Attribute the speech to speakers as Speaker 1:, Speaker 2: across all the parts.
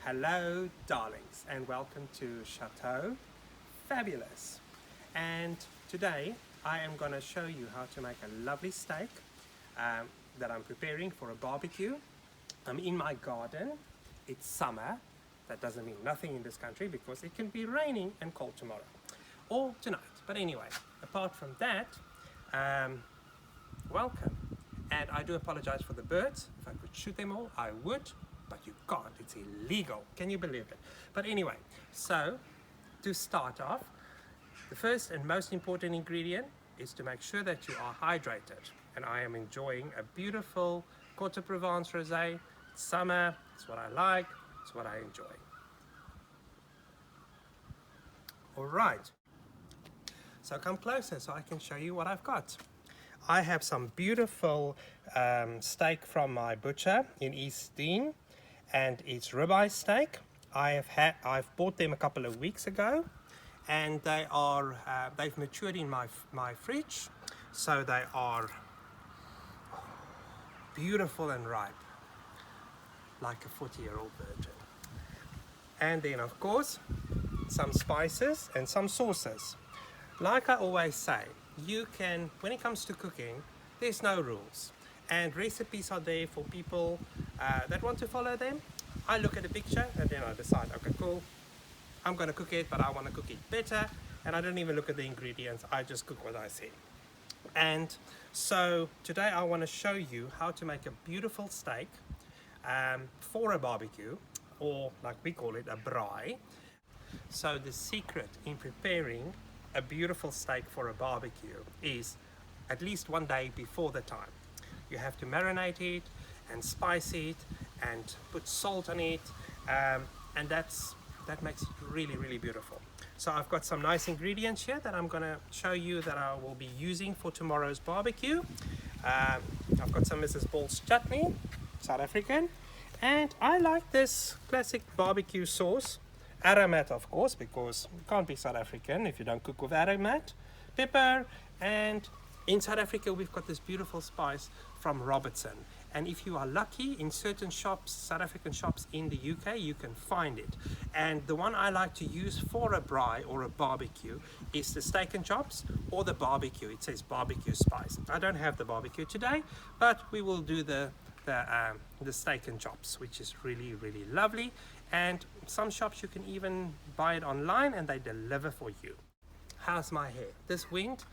Speaker 1: Hello darlings and welcome to Chateaux Fabulous, and today I am going to show you how to make a lovely steak that I'm preparing for a barbecue. I'm in my garden. It's summer. That doesn't mean nothing in this country because it can be raining and cold tomorrow or tonight, but anyway, apart from that, welcome. And I do apologize for the birds. If I could shoot them all I would, but you can't, it's illegal. Can you believe it? But anyway, so to start off, the first and most important ingredient is to make sure that you are hydrated. And I am enjoying a beautiful Côte Provence rosé. It's summer, it's what I like, it's what I enjoy. All right, so come closer so I can show you what I've got. I have some beautiful steak from my butcher in East Dean, and it's ribeye steak. I've bought them a couple of weeks ago, and they've matured in my fridge, so they are beautiful and ripe, like a 40-year-old virgin. And then of course some spices and some sauces. Like I always say, you can, when it comes to cooking, there's no rules, and recipes are there for people that want to follow them. I look at the picture and then I decide, okay, cool, I'm going to cook it, but I want to cook it better, and I don't even look at the ingredients, I just cook what I see. And so today I want to show you how to make a beautiful steak for a barbecue, or like we call it, a braai. So the secret in preparing a beautiful steak for a barbecue is at least one day before the time. You have to marinate it and spice it and put salt on it, and that makes it really, really beautiful. So I've got some nice ingredients here that I'm going to show you that I will be using for tomorrow's barbecue. I've got some Mrs. Ball's chutney, South African, and I like this classic barbecue sauce. Aromat, of course, because you can't be South African if you don't cook with aromat. Pepper, and in South Africa we've got this beautiful spice from Robertson, and if you are lucky, in certain shops, South African shops in the UK, you can find it. And the one I like to use for a braai or a barbecue is the Steak and Chops, or the barbecue. It says barbecue spice. I don't have the barbecue today, but we will do the Steak and Chops, which is really, really lovely. And some shops you can even buy it online and they deliver for you. How's my hair? This wind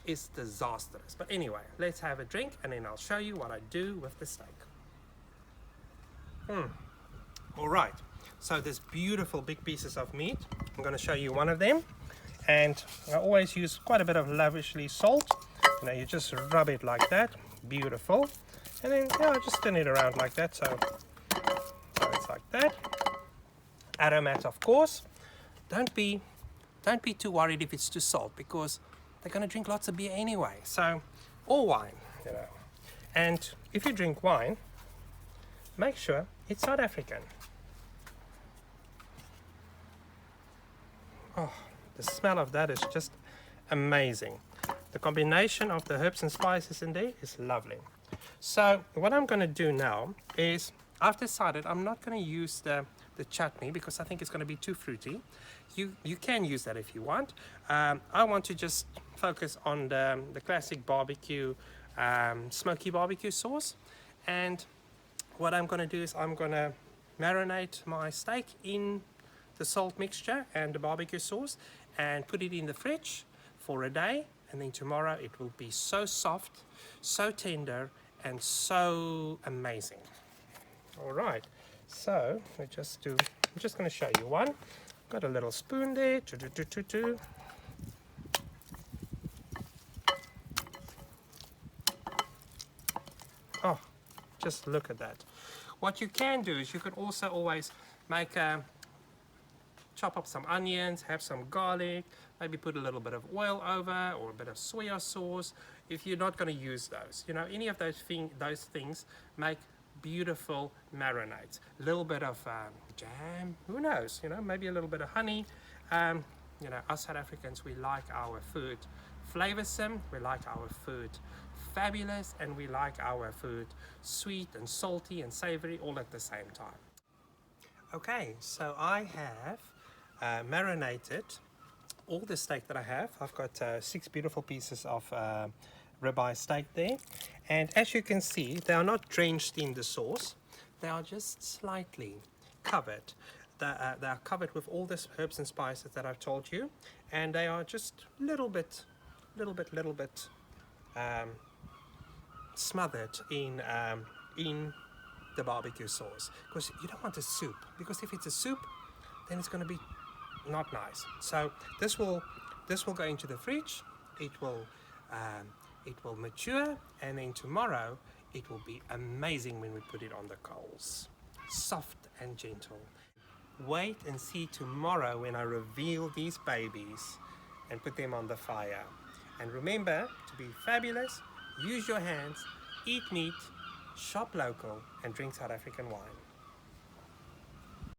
Speaker 1: is disastrous. But anyway, let's have a drink and then I'll show you what I do with the steak. All right, so there's beautiful big pieces of meat. I'm going to show you one of them, and I always use quite a bit of lavishly salt. You know, you just rub it like that. Beautiful. And then just turn it around like that, so it's like that. Aromat, of course. Don't be too worried if it's too salt, because they're going to drink lots of beer anyway. So, or wine, you know. And if you drink wine, make sure it's South African. Oh, the smell of that is just amazing. The combination of the herbs and spices in there is lovely. So what I'm going to do now is, I've decided I'm not going to use the chutney because I think it's going to be too fruity. You can use that if you want. I want to just focus on the classic barbecue, smoky barbecue sauce. And what I'm going to do is I'm going to marinate my steak in the salt mixture and the barbecue sauce and put it in the fridge for a day. And then tomorrow it will be so soft, so tender, and so amazing. All right, so I'm just going to show you one. Got a little spoon there. Oh, just look at that. What you can do is you can also always make chop up some onions, have some garlic, maybe put a little bit of oil over, or a bit of soy sauce. If you're not going to use those, you know, any of those things make beautiful marinades. A little bit of jam, who knows, you know, maybe a little bit of honey. You know, us South Africans, we like our food flavoursome, we like our food fabulous, and we like our food sweet and salty and savoury all at the same time. Okay, so I have marinated all the steak that I have. I've got 6 beautiful pieces of ribeye steak there, and as you can see, they are not drenched in the sauce. They are just slightly covered. They are covered with all the herbs and spices that I've told you, and they are just little bit smothered in the barbecue sauce, because you don't want a soup, because if it's a soup, then it's going to be not nice. So this will go into the fridge. It will mature, and then tomorrow it will be amazing when we put it on the coals, soft and gentle. Wait and see tomorrow when I reveal these babies and put them on the fire. And remember to be fabulous, use your hands, eat meat, shop local, and drink South African wine.